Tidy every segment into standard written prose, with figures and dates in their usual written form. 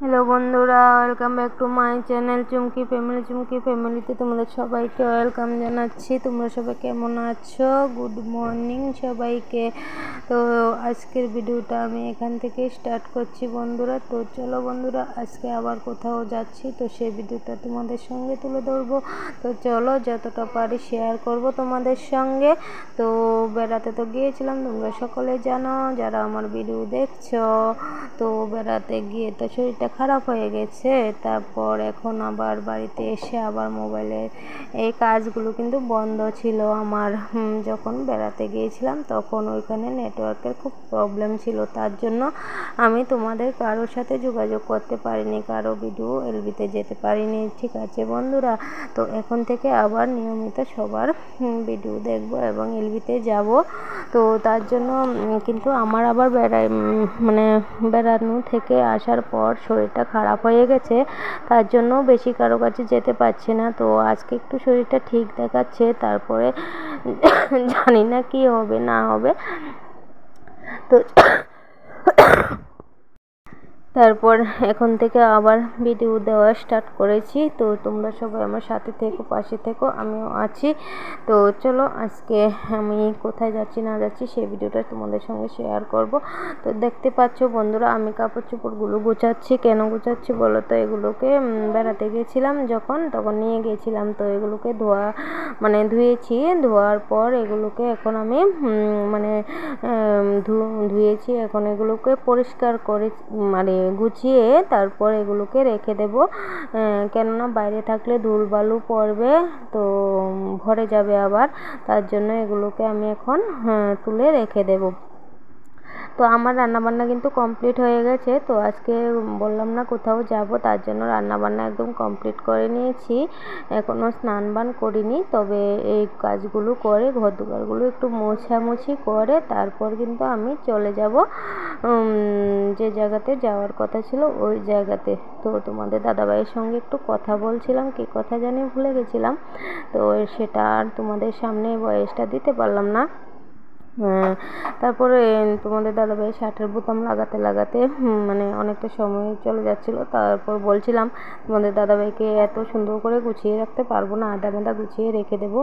Hello বন্ধুরা, welcome back to my channel Chumki ফ্যামিলিতে তোমাদের সবাইকে ওয়েলকাম জানাচ্ছি। তোমরা সবাই কেমন আছো? গুড মর্নিং সবাইকে। তো আজকের ভিডিওটা আমি এখান থেকে স্টার্ট করছি বন্ধুরা। তো চলো বন্ধুরা, আজকে আবার কোথাও যাচ্ছি, তো সেই ভিডিওটা তোমাদের সঙ্গে তুলে ধরবো। তো চলো, যতটা পারি শেয়ার করব তোমাদের সঙ্গে। তো বেড়াতে তো গিয়েছিলাম, তোমরা সকলে জানো যারা আমার ভিডিও দেখছো। তো বেড়াতে গিয়ে তো শরীরটা খারাপ হয়ে গেছে। তারপর এখন আবার বাড়িতে এসে আবার মোবাইলের এই কাজগুলো কিন্তু বন্ধ ছিল আমার। যখন বেড়াতে গিয়েছিলাম তখন ওইখানে নেটওয়ার্কের খুব প্রবলেম ছিল, তার জন্য আমি তোমাদের কারোর সাথে যোগাযোগ করতে পারিনি, কারো ভিডিও এলবিতে যেতে পারিনি। ঠিক আছে বন্ধুরা, তো এখন থেকে আবার নিয়মিত সবার ভিডিও দেখব এবং এলবিতে যাব। তো তার জন্য কিন্তু আমার আবার বেড়ানো থেকে আসার পর শরীরটা খারাপ হয়ে গেছে, তার জন্য বেশি কারো কাছে যেতে পারছি না। তো আজকে একটু শরীরটা ঠিক দেখাচ্ছে, তারপরে জানি না কি হবে না হবে। তো তারপর এখন থেকে আবার ভিডিও দেওয়া স্টার্ট করেছি। তো তোমরা সবাই আমার সাথে থেকো, পাশে থেকো, আমিও আছি। তো চলো, আজকে আমি কোথায় যাচ্ছি না যাচ্ছি সেই ভিডিওটা তোমাদের সঙ্গে শেয়ার করব। তো দেখতে পাচ্ছ বন্ধুরা, আমি কাপড় চোপড়গুলো গোছাচ্ছি। কেন গোছাচ্ছি বলো তো? এগুলোকে বেড়াতে গেছিলাম যখন, তখন নিয়ে গেছিলাম। তো এগুলোকে ধুয়েছি। ধোয়ার পর এগুলোকে এখন আমি ধুয়েছি। এখন এগুলোকে পরিষ্কার করে গুছিয়ে তারপর এগুলোকে রেখে দেব। কেননা বাইরে থাকলে ধুলবালু পড়বে, তো ভরে যাবে আবার। তার জন্য এগুলোকে আমি এখন তুলে রেখে দেব। তো আমার রান্নাবান্না কিন্তু কমপ্লিট হয়ে গেছে। তো আজকে বললাম না কোথাও যাব, তার জন্য রান্নাবান্না একদম কমপ্লিট করে নিয়েছি। এখনও স্নান বান করিনি, তবে এই কাজগুলো করে ঘর দুয়ারগুলো একটু মোছামুছি করে তারপর কিন্তু আমি চলে যাব যে জায়গাতে যাওয়ার কথা ছিল ওই জায়গাতে। তো তোমাদের দাদাভাইয়ের সঙ্গে একটু কথা বলছিলাম, কী কথা জানি ভুলে গেছিলাম। তো সেটা আর তোমাদের সামনে ভয়েসটা দিতে পারলাম না। তারপরে তোমাদের দাদাভাইয়ের শার্টের বোতাম লাগাতে লাগাতে অনেকটা সময় চলে যাচ্ছিলো। তারপর বলছিলাম তোমাদের দাদাভাইকে এত সুন্দর করে গুছিয়ে রাখতে পারবো না, আদামাদা গুছিয়ে রেখে দেবো।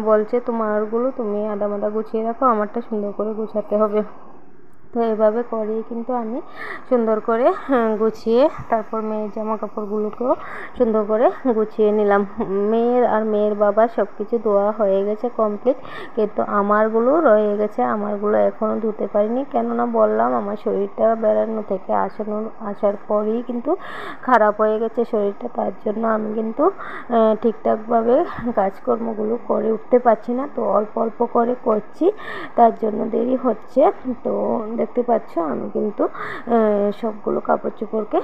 বলছে তোমারগুলো তুমি আদামাদা গুছিয়ে রাখো, আমারটা সুন্দর করে গুছাতে হবে। তো এভাবে করেই কিন্তু আমি সুন্দর করে গুছিয়ে তারপর মেয়ের জামা কাপড়গুলোকেও সুন্দর করে গুছিয়ে নিলাম। মেয়ের বাবা সব কিছু ধোয়া হয়ে গেছে কমপ্লিট, কিন্তু আমারগুলো রয়ে গেছে। আমারগুলো এখনও ধুতে পারিনি, কেননা বললাম আমার শরীরটা বেড়ানো থেকে আসার পরেই কিন্তু খারাপ হয়ে গেছে শরীরটা। তার জন্য আমি কিন্তু ঠিকঠাকভাবে কাজকর্মগুলো করে উঠতে পারছি না। তো অল্প অল্প করে করছি, তার জন্য দেরি হচ্ছে। তো দেখতে পাচ্ছ আমি কিন্তু সবগুলো কাপড় চোপড়কে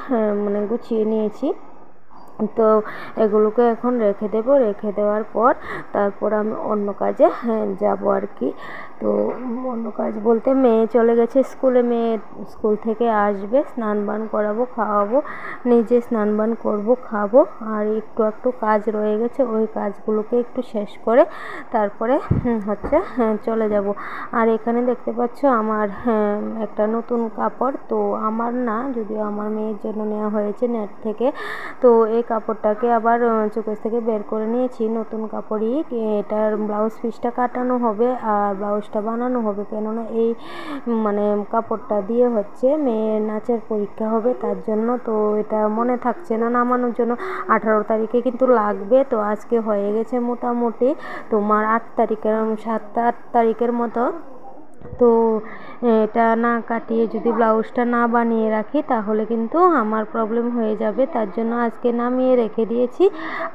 গুছিয়ে নিয়েছি। তো এগুলোকে এখন রেখে দেব। রেখে দেওয়ার পর তারপর আমি অন্য কাজে যাব আর কি। তো অন্য কাজ বলতে মেয়ে চলে গেছে স্কুলে। মেয়ে স্কুল থেকে আসবে, স্নান বান করাবো, খাওয়াবো, নিজে স্নান বান করবো, খাবো। আর একটু কাজ রয়ে গেছে, ওই কাজগুলোকে একটু শেষ করে তারপরে চলে যাব। আর এখানে দেখতে পাচ্ছ আমার একটা নতুন কাপড়। তো আমার না, যদিও আমার মেয়ের জন্য নেওয়া হয়েছে নেট থেকে। তো এই কাপড়টাকে আবার চোখের থেকে বের করে নিয়েছি। নতুন কাপড়ই, এটার ব্লাউজ পিসটা কাটানো হবে আর ব্লাউজটা বানানো হবে। কেননা এই কাপড়টা দিয়ে মেয়ের নাচের পরীক্ষা হবে, তার জন্য। তো এটা মনে থাকছে না নামানোর জন্য। 18 তারিখে কিন্তু লাগবে। তো আজকে হয়ে গেছে মোটামুটি তোমার 7-8 তারিখের মতো। তো এটা না কাটিয়ে যদি ব্লাউজটা না বানিয়ে রাখি তাহলে কিন্তু আমার প্রবলেম হয়ে যাবে, তার জন্য আজকে নামিয়ে রেখে দিয়েছি।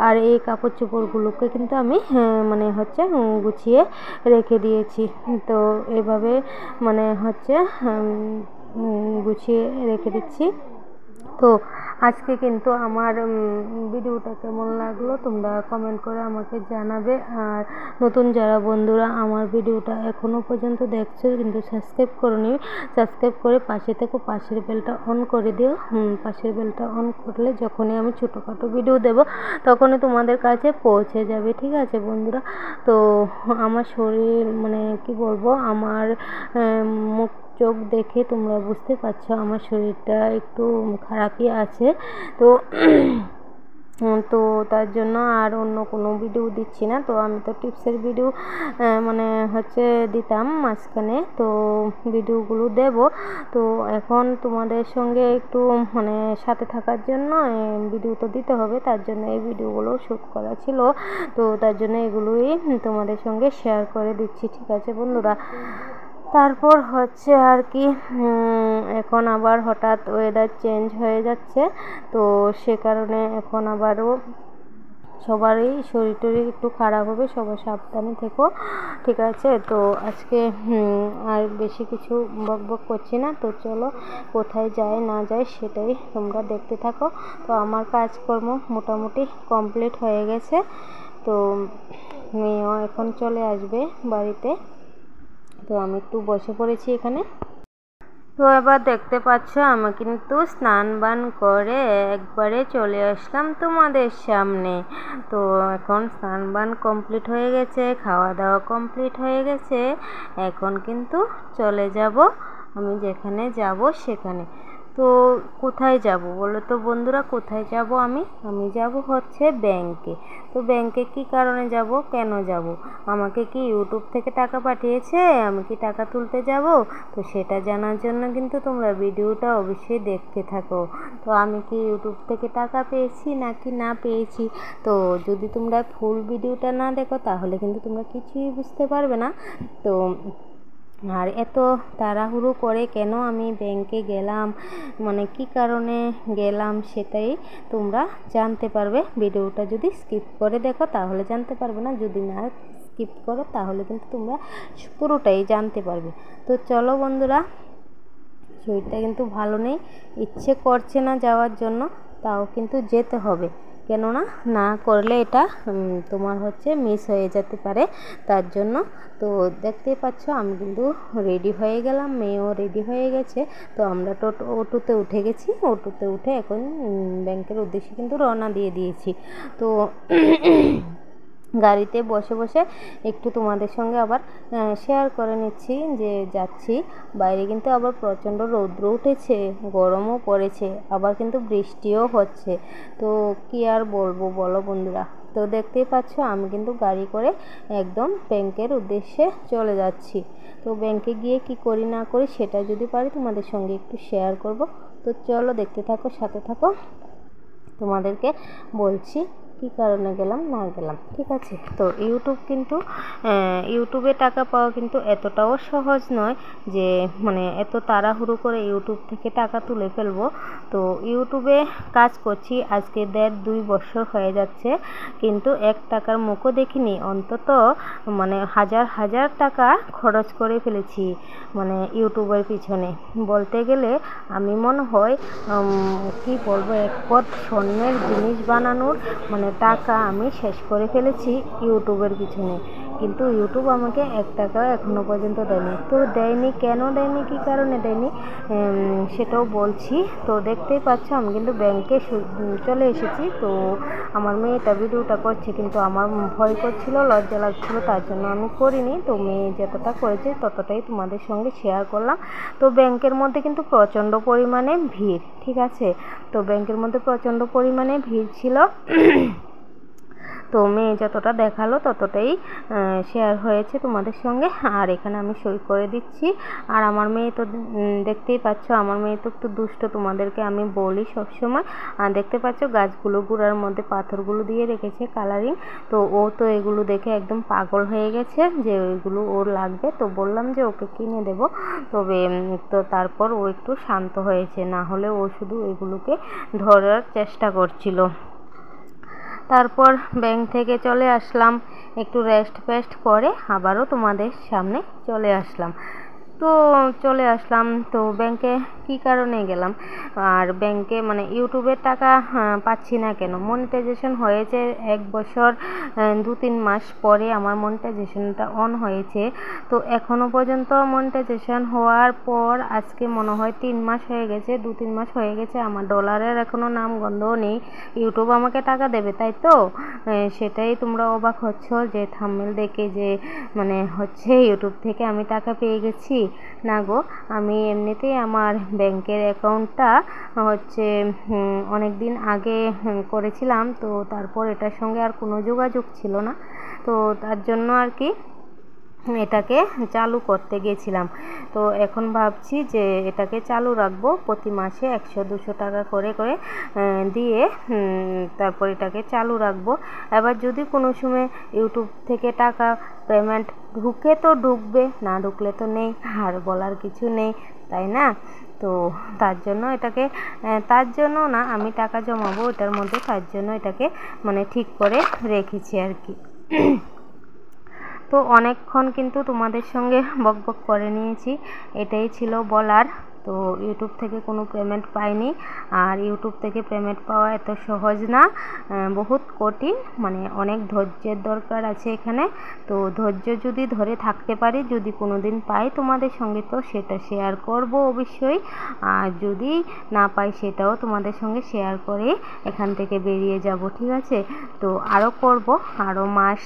আর এই কাপড় চোপড়গুলোকে কিন্তু আমি গুছিয়ে রেখে দিয়েছি। তো এভাবে গুছিয়ে রেখে দিচ্ছি। তো আজকে কিন্তু আমার ভিডিওটা কেমন লাগলো তোমরা কমেন্ট করে আমাকে জানাবে। আর নতুন যারা বন্ধুরা আমার ভিডিওটা এখনও পর্যন্ত দেখছো কিন্তু সাবস্ক্রাইব করোনি, সাবস্ক্রাইব করে পাশে থেকো, পাশের বেলটা অন করে দিও। পাশের বেলটা অন করলে যখনই আমি ছোটোখাটো ভিডিও দেব তখনই তোমাদের কাছে পৌঁছে যাবে। ঠিক আছে বন্ধুরা? তো আমার শরীর কি বলবো, আমার মুখ চোখ দেখে তোমরা বুঝতে পারছো আমার শরীরটা একটু খারাপই আছে। তো তো তার জন্য আর অন্য কোনো ভিডিও দিচ্ছি না। তো আমি তো টিপসের ভিডিও মানে হচ্ছে দিতাম মাঝখানে, তো ভিডিওগুলো দেব। তো এখন তোমাদের সঙ্গে একটু মানে সাথে থাকার জন্য ভিডিও তো দিতে হবে, তার জন্য এই ভিডিওগুলো শ্যুট করা ছিল। তো তার জন্য এগুলোই তোমাদের সঙ্গে শেয়ার করে দিচ্ছি, ঠিক আছে বন্ধুরা। তারপর হচ্ছে আর কি এখন আবার হঠাৎ ওয়েদার চেঞ্জ হয়ে যাচ্ছে, তো সে কারণে এখন আবারও সবারই শরীর টরীর একটু খারাপ হবে, সবাই সাবধানে থেকো, ঠিক আছে। তো আজকে আর বেশি কিছু বকবক করছি না। তো চলো কোথায় যায় না যায় সেটাই তোমরা দেখতে থাকো। তো আমার কাজকর্ম মোটামুটি কমপ্লিট হয়ে গেছে। তো মেয়েও এখন চলে আসবে বাড়িতে। তো আমি একটু বসে পড়েছি এখানে। তো এবার দেখতে পাচ্ছ আমি কিন্তু স্নান বান করে একবারে চলে আসলাম তোমাদের সামনে। তো এখন স্নান বান কমপ্লিট হয়ে গেছে, খাওয়া দাওয়া কমপ্লিট হয়ে গেছে। এখন কিন্তু চলে যাব আমি যেখানে যাব সেখানে। তো কোথায় যাব বলো তো বন্ধুরা, কোথায় যাব আমি যাব হচ্ছে ব্যাংকে। তো ব্যাংকে কি কারণে যাব, কেন যাব, আমাকে কি ইউটিউব থেকে টাকা পাঠিয়েছে, আমি কি টাকা তুলতে যাব? তো সেটা জানার জন্য কিন্তু তোমরা ভিডিওটা অবশ্যই দেখতে থাকো। তো আমি কি ইউটিউব থেকে টাকা পেয়েছি নাকি না পেয়েছি, তো যদি তোমরা ফুল ভিডিওটা না দেখো তাহলে কিন্তু তোমরা কিছুই বুঝতে পারবে না। তো আর এত তাড়াহুড়ো করে কেন আমি ব্যাংকে গেলাম, মানে কি কারণে গেলাম সেটাই তোমরা জানতে পারবে। ভিডিওটা যদি স্কিপ করে দেখো তাহলে জানতে পারবে না, যদি না স্কিপ করো তাহলে কিন্তু তোমরা পুরোটাই জানতে পারবে। তো চলো বন্ধুরা, শরীরটা কিন্তু ভালো নেই, ইচ্ছে করছে না যাওয়ার জন্য, তাও কিন্তু যেতে হবে, কেননা না করলে এটা তোমার হচ্ছে মিস হয়ে যেতে পারে, তার জন্য। তো দেখতেই পাচ্ছ আমি কিন্তু রেডি হয়ে গেলাম, মেয়েও রেডি হয়ে গেছে। তো আমরা অটোতে উঠে গেছি, অটোতে উঠে এখন ব্যাংকের উদ্দেশ্যে কিন্তু রওনা দিয়ে দিয়েছি। তো গাড়িতে বসে বসে একটু তোমাদের সঙ্গে আবার শেয়ার করে নিচ্ছি যে যাচ্ছি। বাইরে কিন্তু আবার প্রচণ্ড রৌদ্র উঠেছে, গরমও পড়েছে, আবার কিন্তু বৃষ্টিও হচ্ছে। তো কি আর বলবো বলো বন্ধুরা। তো দেখতেই পাচ্ছ আমি কিন্তু গাড়ি করে একদম ব্যাংকের উদ্দেশ্যে চলে যাচ্ছি। তো ব্যাংকে গিয়ে কি করি না করি সেটা যদি পারি তোমাদের সঙ্গে একটু শেয়ার করব। তো চলো দেখতে থাকো, সাথে থাকো, তোমাদেরকে বলছি কি কারণে গেলাম না গেলাম, ঠিক আছে। তো ইউটিউবে টাকা পাওয়া কিন্তু এতটাও সহজ নয় যে মানে এত তাড়াহুড়ো করে ইউটিউব থেকে টাকা তুলে ফেলবো। তো ইউটিউবে কাজ করছি আজকে 1.5-2 বছর হয়ে যাচ্ছে, কিন্তু 1 টাকার মুখও দেখিনি। অন্তত মানে হাজার হাজার টাকা খরচ করে ফেলেছি মানে ইউটিউবের পিছনে। বলতে গেলে আমি মনে হয় কি বলবো, এক পথ স্বর্ণের জিনিস বানানোর মানে টাকা আমি শেষ করে ফেলেছি ইউটিউবের পিছনে, কিন্তু ইউটিউব আমাকে 1 টাকাও এখনও পর্যন্ত দেয়নি। তো দেয়নি কেন দেয়নি, কী কারণে দেয়নি সেটাও বলছি। তো দেখতেই পাচ্ছ আমি কিন্তু ব্যাংকে চলে এসেছি। তো আমার মেয়েটা ভিডিওটা করছে, কিন্তু আমার ভয় করছিল, লজ্জা লাগছিল, তার জন্য আমি করিনি। তো মেয়ে যতটা করেছে ততটাই তোমাদের সঙ্গে শেয়ার করলাম। তো ব্যাংকের মধ্যে কিন্তু প্রচণ্ড পরিমাণে ভিড়, ঠিক আছে। তো ব্যাংকের মধ্যে প্রচণ্ড পরিমাণে ভিড় ছিল। তো মেয়ে যতটা দেখালো ততটাই শেয়ার হয়েছে তোমাদের সঙ্গে, আর এখানে আমি সই করে দিচ্ছি। আর আমার মেয়ে তো দেখতেই পাচ্ছ, আমার মেয়ে তো একটু দুষ্ট, তোমাদেরকে আমি বলি সবসময়। আর দেখতে পাচ্ছ গাছগুলো গুঁড়ার মধ্যে পাথরগুলো দিয়ে রেখেছে কালারিং। তো ও তো এগুলো দেখে একদম পাগল হয়ে গেছে যে ওইগুলো ওর লাগবে। তো বললাম যে ওকে কিনে দেব, তবে তো তারপর ও একটু শান্ত হয়েছে, না হলে ও শুধু এগুলোকে ধরার চেষ্টা করছিল। তারপর ব্যাংক থেকে চলে আসলাম, একটু রেস্ট ফেস্ট করে আবারও তোমাদের সামনে চলে আসলাম। তো ব্যাংকে কি কারণে গেলাম, আর ব্যাংকে মানে ইউটিউবের টাকা পাচ্ছি না কেন। মনিটাইজেশন হয়েছে 1 বছর 2-3 মাস পরে আমার মনিটাইজেশনটা অন হয়েছে। তো এখনও পর্যন্ত মনিটাইজেশন হওয়ার পর আজকে মনে হয় 3 মাস হয়ে গেছে, 2-3 মাস হয়ে গেছে, আমার ডলারের এখনও নাম গন্ধও নেই। ইউটিউব আমাকে টাকা দেবে তাই তো, সেটাই তোমরা অবাক হচ্ছ যে থাম্বনেল দেখে যে মানে হচ্ছে ইউটিউব থেকে আমি টাকা পেয়ে গেছি। না গো, আমি এমনিতেই আমার ব্যাংকের অ্যাকাউন্টটা হচ্ছে অনেক দিন আগে করেছিলাম, তো তারপর এটার সঙ্গে আর কোনো যোগাযোগ ছিল না, তো তার জন্য আর কি এটাকে চালু করতে গেছিলাম। তো এখন ভাবছি যে এটাকে চালু রাখবো, প্রতি মাসে 100-200 টাকা করে করে দিয়ে তারপর এটাকে চালু রাখবো। এবার যদি কোনো সময় ইউটিউব থেকে টাকা পেমেন্ট ঢুকে তো ঢুকবে, না ঢুকলে তো নেই, আর বলার কিছু নেই, তাই না? তো তার জন্য এটাকে তার জন্য না আমি টাকা জমাবো এটার মধ্যে, তার জন্য এটাকে মানে ঠিক করে রেখেছি আর কি। তো অনেকক্ষণ কিন্তু তোমাদের সঙ্গে বকবক করে নিয়েছি, এটাই ছিল বলার। তো ইউটিউব থেকে কোনো পেমেন্ট পাইনি, আর ইউটিউব থেকে পেমেন্ট পাওয়া এত সহজ না, বহুত কঠিন, মানে অনেক ধৈর্যের দরকার আছে এখানে। তো ধৈর্য যদি ধরে থাকতে পারি, যদি কোনো দিন পাই তোমাদের সঙ্গে, তো সেটা শেয়ার করব অবশ্যই, আর যদি না পাই সেটাও তোমাদের সঙ্গে শেয়ার করে এখান থেকে বেরিয়ে যাব, ঠিক আছে? তো আরও করব, আরও মাস,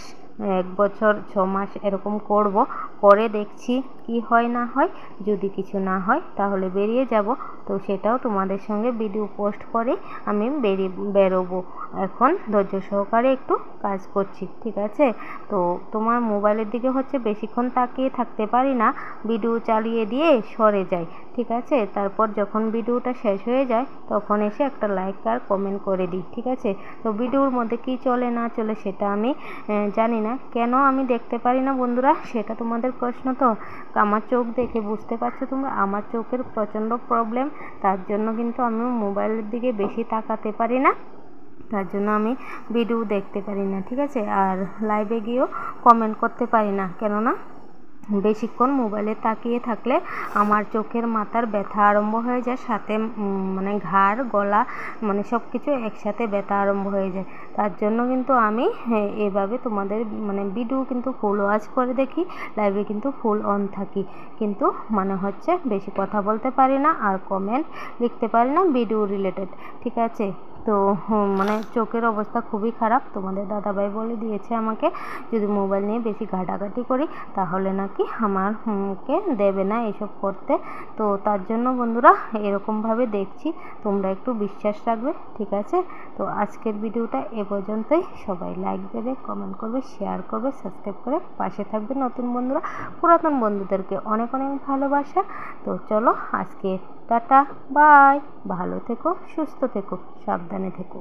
1 বছর 6 মাস এরকম করব, করে দেখছি কি হয় না হয়। যদি কিছু না হয় তাহলে বেরিয়ে যাব, তো সেটাও তোমাদের সঙ্গে ভিডিও পোস্ট করে আমি বেরোবো। এখন ধৈর্য সহকারে একটু কাজ করছি, ঠিক আছে? তো তোমার মোবাইলের দিকে হচ্ছে বেশিক্ষণ তাকিয়ে থাকতে পারি না, ভিডিও চালিয়ে দিয়ে সরে যাই, ঠিক আছে? তারপর যখন ভিডিওটা শেষ হয়ে যায় তখন এসে একটা লাইক আর কমেন্ট করে দিই, ঠিক আছে? তো ভিডিওর মধ্যে কি চলে না চলে সেটা আমি জানি না, কেন আমি দেখতে পারি না বন্ধুরা, সেটা তোমাদের প্রশ্ন। তো আমার চোখ দেখে বুঝতে পারছো তোমরা, আমার চোখের প্রচণ্ড প্রবলেম, তার জন্য কিন্তু আমি মোবাইলের দিকে বেশি তাকাতে পারি না, তার জন্য আমি ভিডিও দেখতে পারি না, ঠিক আছে? আর লাইভে গিয়েও কমেন্ট করতে পারি না, কেননা বেশিক্ষণ মোবাইলে তাকিয়ে থাকলে আমার চোখের মাথার ব্যথা আরম্ভ হয়ে যায়, সাথে মানে ঘাড় গলা মানে সব কিছু একসাথে ব্যথা আরম্ভ হয়ে যায়। তার জন্য কিন্তু আমি এভাবে তোমাদের মানে ভিডিও কিন্তু ফুল ওয়াচ করে দেখি, লাইভে কিন্তু ফুল অন থাকি, কিন্তু মানে হচ্ছে বেশি কথা বলতে পারি না, আর কমেন্ট লিখতে পারি না ভিডিও রিলেটেড, ঠিক আছে? তো মানে চোখের অবস্থা খুবই খারাপ, তোমাদের দাদাভাই বলে দিয়েছে আমাকে যদি মোবাইল নিয়ে বেশি ঘাটাঘাটি করি তাহলে নাকি আমাকে দেবে না এসব করতে। তো তার জন্য বন্ধুরা এরকমভাবে দেখছি, তোমরা একটু বিশ্বাস রাখবে, ঠিক আছে? তো আজকের ভিডিওটা এ পর্যন্তই, সবাই লাইক দেবে, কমেন্ট করবে, শেয়ার করবে, সাবস্ক্রাইব করে পাশে থাকবে। নতুন বন্ধুরা, পুরাতন বন্ধুদেরকে অনেক অনেক ভালোবাসা। তো চলো আজকে টাটা, বাই, ভালো থেকো, সুস্থ থেকো, সাবধানে থেকো।